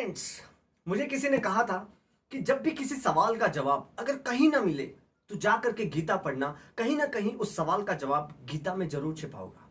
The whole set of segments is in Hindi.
फ्रेंड्स, मुझे किसी ने कहा था कि जब भी किसी सवाल का जवाब अगर कहीं ना मिले तो जा करके गीता पढ़ना, कहीं ना कहीं उस सवाल का जवाब गीता में जरूर छिपा होगा।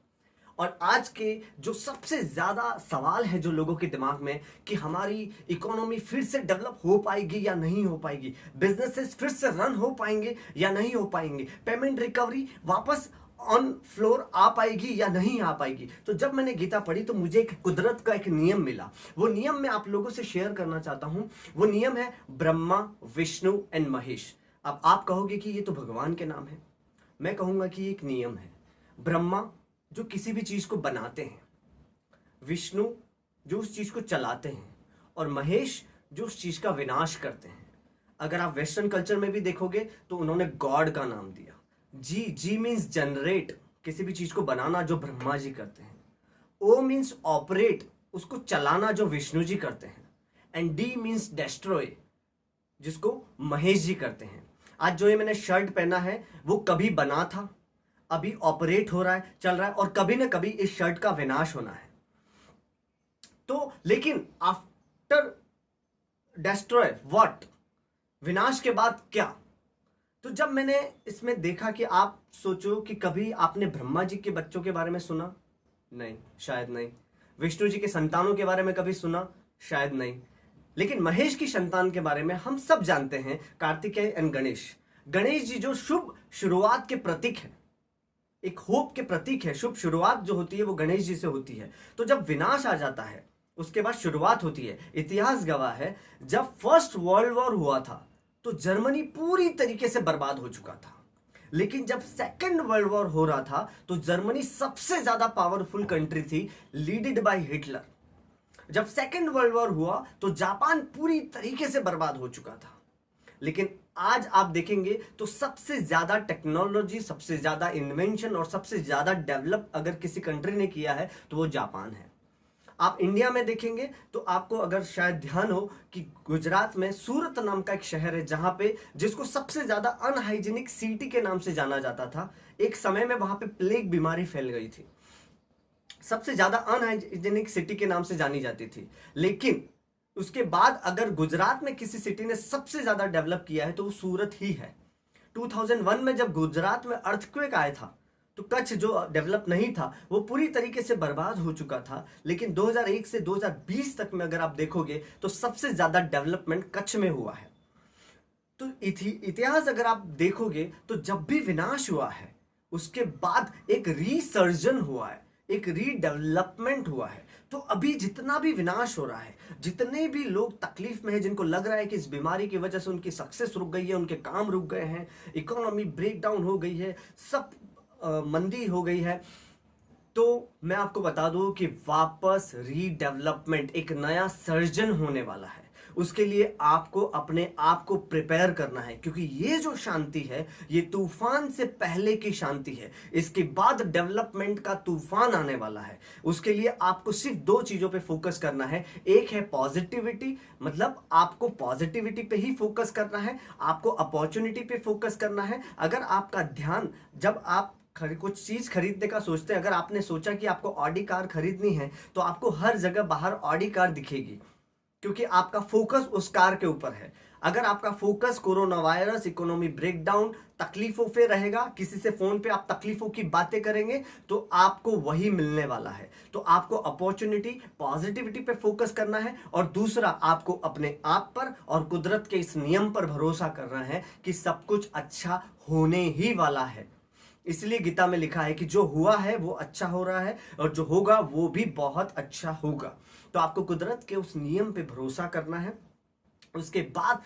और आज के जो सबसे ज्यादा सवाल है जो लोगों के दिमाग में कि हमारी इकोनॉमी फिर से डेवलप हो पाएगी या नहीं हो पाएगी, बिजनेसेस फिर से रन हो पाएंगे या नहीं हो पाएंगे, पेमेंट रिकवरी वापस ऑन फ्लोर आ पाएगी या नहीं आ पाएगी। तो जब मैंने गीता पढ़ी तो मुझे एक कुदरत का एक नियम मिला। वो नियम मैं आप लोगों से शेयर करना चाहता हूं। वो नियम है ब्रह्मा, विष्णु एंड महेश। अब आप कहोगे कि ये तो भगवान के नाम है, मैं कहूंगा कि एक नियम है। ब्रह्मा जो किसी भी चीज को बनाते हैं, विष्णु जो उस चीज को चलाते हैं, और महेश जो उस चीज का विनाश करते हैं। अगर आप वेस्टर्न कल्चर में भी देखोगे तो उन्होंने गॉड का नाम दिया। जी मीन्स जनरेट, किसी भी चीज को बनाना जो ब्रह्मा जी करते हैं। ओ मीन्स ऑपरेट, उसको चलाना जो विष्णु जी करते हैं। एंड डी मीन्स डेस्ट्रॉय, जिसको महेश जी करते हैं। आज जो ये मैंने शर्ट पहना है वो कभी बना था, अभी ऑपरेट हो रहा है, चल रहा है, और कभी ना कभी इस शर्ट का विनाश होना है। तो लेकिन आफ्टर डेस्ट्रॉय व्हाट, विनाश के बाद क्या? तो जब मैंने इसमें देखा कि आप सोचो कि कभी आपने ब्रह्मा जी के बच्चों के बारे में सुना? नहीं, शायद नहीं। विष्णु जी के संतानों के बारे में कभी सुना? शायद नहीं। लेकिन महेश की संतान के बारे में हम सब जानते हैं, कार्तिकेय एंड गणेश। गणेश जी जो शुभ शुरुआत के प्रतीक है, एक होप के प्रतीक है। शुभ शुरुआत जो होती है वो गणेश जी से होती है। तो जब विनाश आ जाता है उसके बाद शुरुआत होती है। इतिहास गवाह है, जब फर्स्ट वर्ल्ड वॉर हुआ था तो जर्मनी पूरी तरीके से बर्बाद हो चुका था। लेकिन जब सेकेंड वर्ल्ड वॉर हो रहा था तो जर्मनी सबसे ज्यादा पावरफुल कंट्री थी, लीडेड बाय हिटलर। जब सेकेंड वर्ल्ड वॉर हुआ तो जापान पूरी तरीके से बर्बाद हो चुका था। लेकिन आज आप देखेंगे तो सबसे ज्यादा टेक्नोलॉजी, सबसे ज्यादा इन्वेंशन और सबसे ज्यादा डेवलप अगर किसी कंट्री ने किया है तो वो जापान है। आप इंडिया में देखेंगे तो आपको अगर शायद ध्यान हो कि गुजरात में सूरत नाम का एक शहर है जहां पे, जिसको सबसे ज्यादा अनहाइजीनिक सिटी के नाम से जाना जाता था। एक समय में वहां पे प्लेग बीमारी फैल गई थी, सबसे ज्यादा अनहाइजीनिक सिटी के नाम से जानी जाती थी। लेकिन उसके बाद अगर गुजरात में किसी सिटी ने सबसे ज्यादा डेवलप किया है तो वो सूरत ही है। 2001 में जब गुजरात में अर्थक्वेक आया था तो कच्छ जो डेवलप नहीं था वो पूरी तरीके से बर्बाद हो चुका था। लेकिन 2001 से 2020 तक में अगर आप देखोगे तो सबसे ज्यादा डेवलपमेंट कच्छ में हुआ है। तो इतिहास अगर आप देखोगे तो जब भी विनाश हुआ है उसके बाद एक रीसर्जन हुआ है, एक रीडेवलपमेंट हुआ है। तो अभी जितना भी विनाश हो रहा है, जितने भी लोग तकलीफ में हैं, जिनको लग रहा है कि इस बीमारी की वजह से उनकी सक्सेस रुक गई है, उनके काम रुक गए हैं, इकोनॉमी ब्रेक डाउन हो गई है, सब मंदी हो गई है, तो मैं आपको बता दूं कि वापस रीडेवलपमेंट, एक नया सर्जन होने वाला है। उसके लिए आपको अपने आप को प्रिपेयर करना है, क्योंकि ये जो शांति है ये तूफान से पहले की शांति है। इसके बाद डेवलपमेंट का तूफान आने वाला है। उसके लिए आपको सिर्फ दो चीजों पे फोकस करना है। एक है पॉजिटिविटी, मतलब आपको पॉजिटिविटी पे ही फोकस करना है, आपको अपॉर्चुनिटी पे फोकस करना है। अगर आपका ध्यान, जब आप कुछ चीज खरीदने का सोचते हैं, अगर आपने सोचा कि आपको ऑडी कार खरीदनी है तो आपको हर जगह बाहर ऑडी कार दिखेगी, क्योंकि आपका फोकस उस कार के ऊपर है। अगर आपका focus corona virus, economy breakdown, तकलीफों पे रहेगा, किसी से फोन पे आप तकलीफों की बातें करेंगे तो आपको वही मिलने वाला है। तो आपको अपॉर्चुनिटी, पॉजिटिविटी पे फोकस करना है, और दूसरा आपको अपने आप पर और कुदरत के इस नियम पर भरोसा करना है कि सब कुछ अच्छा होने ही वाला है। इसलिए गीता में लिखा है कि जो हुआ है वो अच्छा हो रहा है और जो होगा वो भी बहुत अच्छा होगा। तो आपको कुदरत के उस नियम पे भरोसा करना है। उसके बाद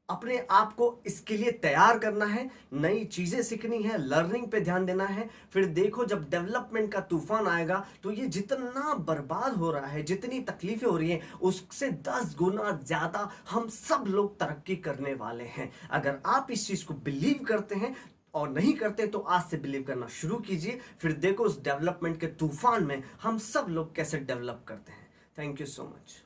अपने आप को इसके लिए तैयार करना है, नई चीजें सीखनी है, लर्निंग पे ध्यान देना है। फिर देखो जब डेवलपमेंट का तूफान आएगा तो ये जितना बर्बाद हो रहा है, जितनी तकलीफें हो रही हैं, उससे 10 गुना ज्यादा हम सब लोग तरक्की करने वाले हैं। अगर आप इस चीज को बिलीव करते हैं और नहीं करते तो आज से बिलीव करना शुरू कीजिए। फिर देखो उस डेवलपमेंट के तूफान में हम सब लोग कैसे डेवलप करते हैं। Thank you so much.